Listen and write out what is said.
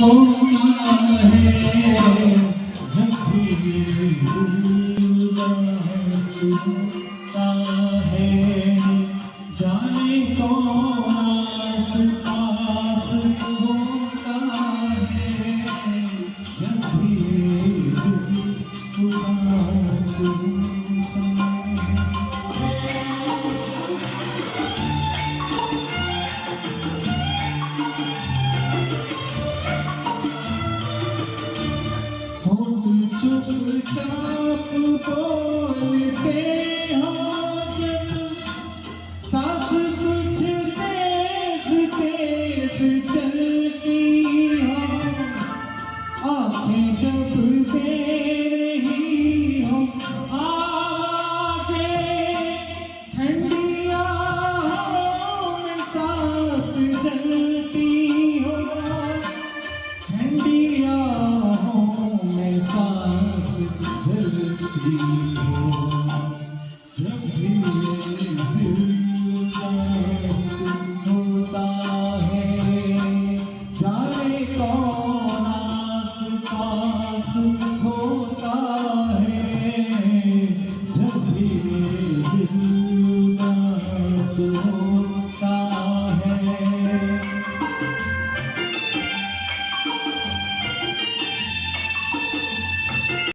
होता है जब भी दिल उदास होता है, जाने कौन आस पास होता है जब भी दिल उदास होता है। होठ चुपचाप बोलते हो जब, सांस कुछ तेज तेज चलती हो, आँखें जब दे रही हो आवाज़ें, ठंडी आहों में सांस जलती हो, ठंडी आहों में सांस जलती हो, जब भी ये दिल